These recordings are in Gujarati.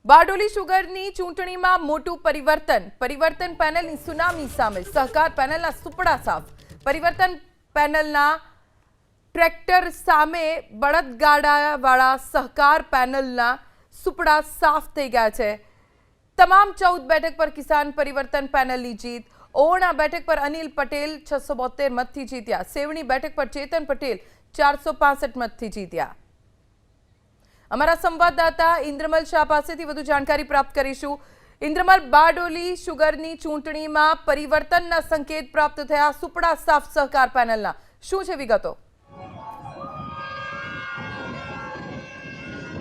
બારડોલી શુગરની ચૂંટણીમાં મોટું પરિવર્તન પેનલની સુનામી સામે સહકાર પેનલના સુપડા સાફ પરિવર્તન પેનલના ટ્રેક્ટર સામે બળદગાડાવાળા સહકાર પેનલના સુપડા સાફ થઈ ગયા છે। તમામ 14 બેઠક પર કિસાન પરિવર્તન પેનલની જીત। ઓરણા બેઠક પર અનિલ પટેલ 672 મતથી જીત્યા। સેવણી બેઠક પર ચેતન પટેલ 465 મતથી જીત્યા। અમારા સંવાદદાતા ઇન્દ્રમલ શાહ પાસેથી વધુ જાણકારી પ્રાપ્ત કરીશું। ઇન્દ્રમલ, બારડોલી શુગરની ચૂંટણીમાં પરિવર્તનના સંકેત પ્રાપ્ત થયા, સુપડા સાફ સહકાર પેનલના, શું છે વિગતો?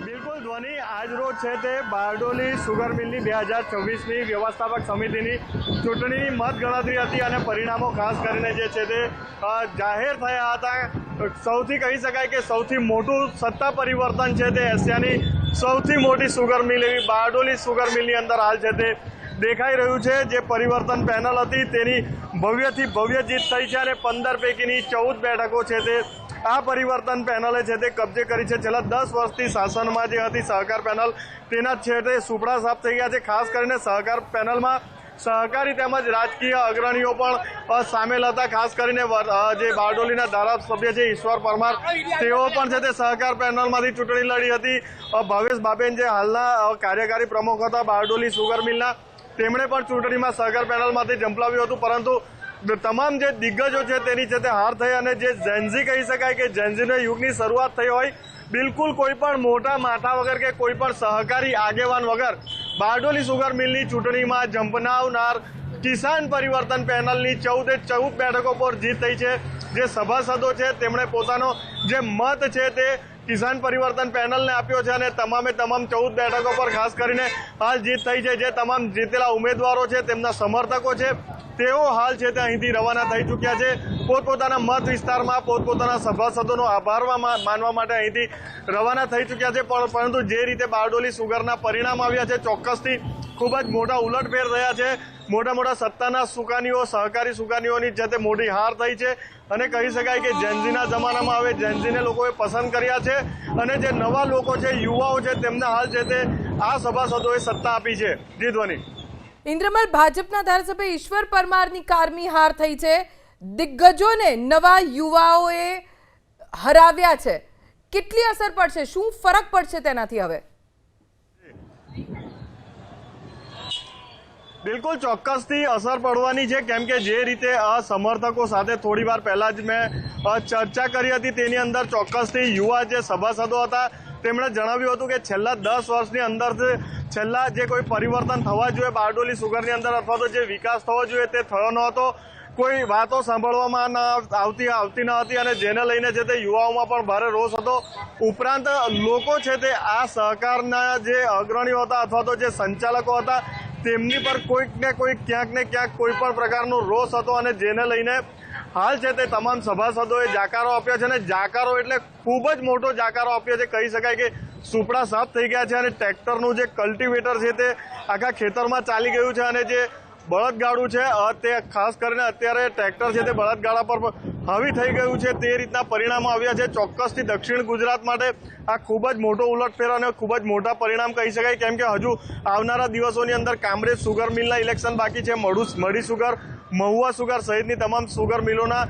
બિલકુલ ધ્વનિ, આજ રોજ છે તે બારડોલી શુગર મિલની 2024ની વ્યવસ્થાપક સમિતિની ચૂંટણીની મતગણતરી હતી અને પરિણામો ખાસ કરીને જે છે તે જાહેર થયા હતા। સૌથી કહી શકાય કે સૌથી મોટું સત્તા પરિવર્તન છે તે એશિયાની સૌથી મોટી શુગર મિલ એવી બારડોલી શુગર મિલની અંદર હાલ છે તે દેખાઈ રહ્યું છે। જે પરિવર્તન પેનલ હતી તેની ભવ્યથી ભવ્ય જીત થઈ છે અને 15 પૈકીની 14 બેઠકો છે તે આ પરિવર્તન પેનલે છે તે કબજે કરી છે। છેલ્લા 10 વર્ષથી શાસનમાં જે હતી સહકાર પેનલ તેના છે તે સુપડા સાફ થઈ ગયા છે। ખાસ કરીને સહકાર પેનલમાં સહકારી તેમજ રાજકીય અગ્રણીઓ પણ સામેલ હતા। ખાસ કરીને જે બારડોલીના ધારાસભ્ય છે ઈશ્વર પરમાર, તેઓ પણ છે તે સહકાર પેનલમાંથી ચૂંટણી લડી હતી। ભાવેશ બાબેન જે હાલના કાર્યકારી પ્રમુખ હતા બારડોલી શુગર મિલના, તેમણે પણ ચૂંટણીમાં સહકાર પેનલમાંથી ઝંપલાવ્યું હતું, પરંતુ તમામ જે દિગ્ગજો છે તેની છે તે હાર થઈ અને જે જેન્ઝી કહી શકાય કે જેન્ઝીના યુગની શરૂઆત થઈ હોય, બિલકુલ કોઈ પણ મોટા માથા વગર કે કોઈ પણ સહકારી આગેવાન વગર બારડોલી શુગર મિલની ચૂંટણીમાં ઝંપનાવનાર કિસાન પરિવર્તન પેનલની 14 બેઠકો પર જીત થઈ છે। જે સભાસદો છે તેમણે પોતાનો જે મત છે તે કિસાન પરિવર્તન પેનલને આપ્યો છે અને તમામે તમામ 14 બેઠકો પર ખાસ કરીને હાલ જીત થઈ છે। જે તમામ જીતેલા ઉમેદવારો છે તેમના સમર્થકો છે તેઓ હાલ છે તે અહીંથી રવાના થઈ ચૂક્યા છે। પોતપોતાના મત વિસ્તારમાં પોતપોતાના સભાસદોનો આભાર માનવા માટે અહીંથી રવાના થઈ ચૂક્યા છે। પરંતુ જે રીતે બારડોલી શુગરના પરિણામ આવ્યા છે, ચોક્કસથી ખૂબ જ મોટા ઉલટફેર થયા છે। મોટા સત્તાના સુકાનીઓ, સહકારી સુકાનીઓની છે તે મોટી હાર થઈ છે અને કહી શકાય કે જેન્ઝીના જમાનામાં હવે જેન્ઝીને લોકોએ પસંદ કર્યા છે અને જે નવા લોકો છે, યુવાઓ છે, તેમને હાલ છે તે આ સભાસદોએ સત્તા આપી છે। જી ધ્વનિ। ઇન્દ્રમલ, ભાજપના ધારાસભ્ય ઈશ્વર પરમારની કારમી હાર થઈ છે, દિગ્ગજોને નવા યુવાઓએ હરાવ્યા છે, કેટલી અસર પડશે, શું ફરક પડશે તેનાથી હવે? બિલકુલ ચોક્કસથી અસર પડવાની છે, કેમ કે જે રીતે આ સમર્થકો સાથે થોડી વાર પહેલાં જ મેં ચર્ચા કરી હતી તેની અંદર ચોક્કસથી યુવા જે સભાસદો હતા તેમણે જણાવ્યું હતું કે છેલ્લા 10 વર્ષની અંદર છેલ્લા જે કોઈ પરિવર્તન થવા જોઈએ બારડોલી શુગરની અંદર અથવા તો જે વિકાસ થવો જોઈએ તે થયો નહોતો। કોઈ વાતો સાંભળવામાં આવતી ન હતી અને જેને લઈને છે તે યુવાઓમાં પણ ભારે રોષ હતો। ઉપરાંત લોકો છે તે આ સહકારના જે અગ્રણીઓ હતા અથવા તો જે સંચાલકો હતા તેમની પર કોઈક ને કોઈક ક્યાંક ને ક્યાંક કોઈ પણ પ્રકારનો રોષ હતો અને જેને લઈને હાલ છે તે તમામ સભાસદોએ જાકારો આપ્યો છે અને જાકારો એટલે ખૂબ જ મોટો જાકારો આપ્યો છે। કહી શકાય કે સુપડા સાફ થઈ ગયા છે અને ટ્રેક્ટરનું જે કલ્ટિવેટર છે તે આખા ખેતરમાં ચાલી ગયું છે અને જે બળદગાડું છે તે ખાસ કરીને અત્યારે ટ્રેક્ટર છે તે બળદગાડા પર હાવી થઈ ગયું છે। તે રીતના પરિણામો આવ્યા છે। ચોક્કસથી દક્ષિણ ગુજરાત માટે આ ખૂબ જ મોટો ઉલટફેર અને ખૂબ જ મોટા પરિણામ કહી શકાય, કેમ કે હજુ આવનારા દિવસોની અંદર કામરેજ શુગર મિલના ઇલેક્શન બાકી છે। મડી શુગર, મહુવા શુગર સહિતની તમામ શુગર મિલોના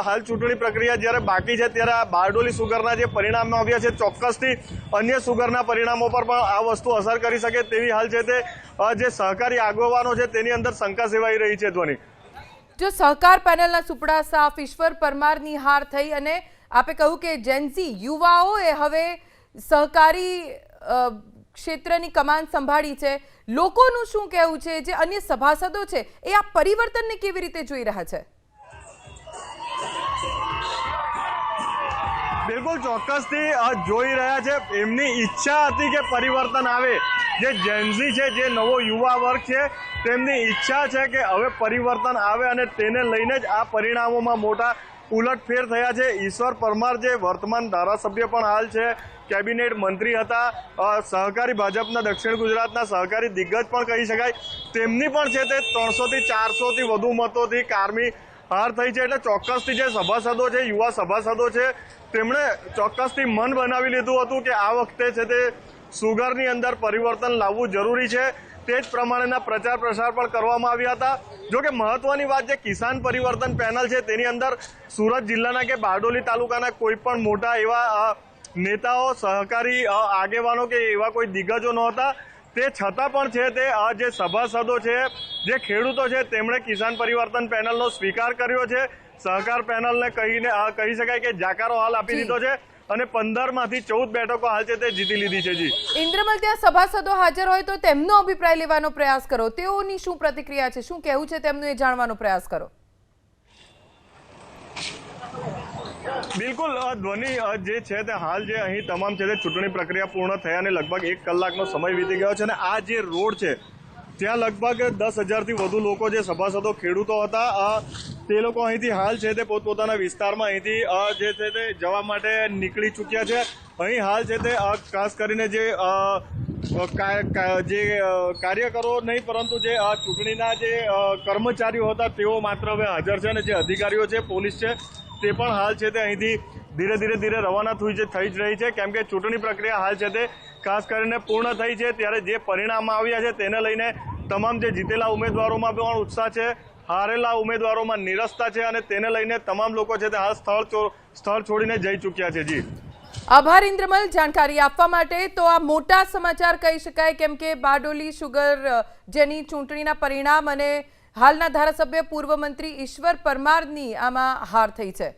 હાલ ચૂંટણી પ્રક્રિયા જ્યારે બાકી છે, ત્યારે આ બારડોલી શુગરના જે પરિણામો આવ્યા છે ચોક્કસથી અન્ય શુગરના પરિણામો પર પણ આ વસ્તુ અસર કરી શકે તેવી હાલ છે તે જે સહકારી આગેવાનો છે તેની અંદર શંકા સેવાઈ રહી છે। ધ્વનિ, જો સહકાર પેનલના સુપડા સાફ, ઈશ્વર પરમારની હાર થઈ અને આપે કહ્યું કે જેન્ઝી યુવાઓએ હવે સહકારી ક્ષેત્રની કમાન સંભાળી છે, લોકોનું શું કહેવું છે, જે અન્ય સભાસદો છે એ આ પરિવર્તનને કેવી રીતે જોઈ રહ્યા છે? બિલકુલ ચોક્કસથી જોઈ રહ્યા છે। એમની ઈચ્છા હતી કે પરિવર્તન આવે। જે જેન્ઝી છે, જે નવો યુવા વર્ગ છે, તેમની ઈચ્છા છે કે હવે પરિવર્તન આવે અને તેને લઈને જ આ પરિણામોમાં મોટા ઉલટફેર થયા છે। ઈશ્વર પરમાર જે વર્તમાન ધારાસભ્ય પણ હાલ છે, કેબિનેટ મંત્રી હતા, સહકારી ભાજપના દક્ષિણ ગુજરાતના સહકારી દિગ્ગજ પણ કહી શકાય, તેમની પણ છે તે 300 થી 400 થી વધુ મતોથી કારમી હાર થઈ છે। એટલે ચોક્કસથી જે સભાસદો છે, યુવા સભાસદો છે, તેમણે ચોક્કસથી મન બનાવી લીધું હતું કે આ વખતે છે તે સુગરની અંદર પરિવર્તન લાવવું જરૂરી છે, તે જ પ્રમાણેના પ્રચાર પ્રસાર પણ કરવામાં આવ્યા હતા. જો કે મહત્વની વાત જે કિસાન પરિવર્તન પેનલ છે તેની અંદર સુરત જિલ્લાના કે બારડોલી તાલુકાના કોઈ પણ મોટા એવા નેતાઓ, સહકારી આગેવાનો કે એવા કોઈ દિગ્ગજો નહોતા. તે છતાં પણ છે તે જે સભાસદો છે, જે ખેડૂતો છે, તેમણે કિસાન પરિવર્તન પેનલનો સ્વીકાર કર્યો છે. સહકાર પેનલને કહી શકાય કે જાકારો હાલ આપી દીધો છે અને 15માંથી 14 બેઠકો હાલ છે તે જીતી લીધી છે. જી ઇન્દ્રમલ, ત્યાં સભાસદો હાજર હોય તો તેમનો અભિપ્રાય લેવાનો પ્રયાસ કરો. તેઓની શું પ્રતિક્રિયા છે, શું કહેવું છે તેમનું, એ જાણવાનો પ્રયાસ કરો. બિલકુલ, ધ્વનિ જે છે તે હાલ જે અહીં તમામ છે તે ચૂંટણી પ્રક્રિયા પૂર્ણ થયાને લગભગ 1 કલાકનો સમય વીતી ગયો છે અને આ જે રોડ છે ત્યાં લગભગ 10,000થી વધુ લોકો જે સભાસદો ખેડૂતો હતા તે લોકો અહીંથી હાલ છે તે પોતપોતાના વિસ્તારમાં અહીંથી જે છે તે જવા માટે નીકળી ચૂક્યા છે. અહીં હાલ છે તે ખાસ કરીને જે કાર્યકરો નહીં પરંતુ જે ચૂંટણીના જે કર્મચારીઓ હતા તેઓ માત્ર હવે હાજર છે અને જે અધિકારીઓ છે, પોલીસ છે, તે પણ હાલ છે તે અહીંથી ધીરે રવાના થઈ જ રહી છે, કેમ કે ચૂંટણી પ્રક્રિયા હાલ છે તે ખાસ કરીને પૂર્ણ થઈ છે. ત્યારે જે પરિણામ આવ્યા છે તેને લઈને તમામ જે જીતેલા ઉમેદવારોમાં પણ ઉત્સાહ છે, હારેલા ઉમેદવારોમાં નિરસતા છે અને તેને લઈને તમામ લોકો છે તે હાલ સ્થળ છોડીને જઈ ચૂક્યા છે. જી આભાર ઇન્દ્રમલ જાણકારી આપવા માટે. તો આ મોટા સમાચાર કહી શકાય, કેમ કે બારડોલી શુગર જેની ચૂંટણીના પરિણામ અને હાલના ધારાસભ્ય પૂર્વ મંત્રી ઈશ્વર પરમારની આમાં હાર થઈ છે.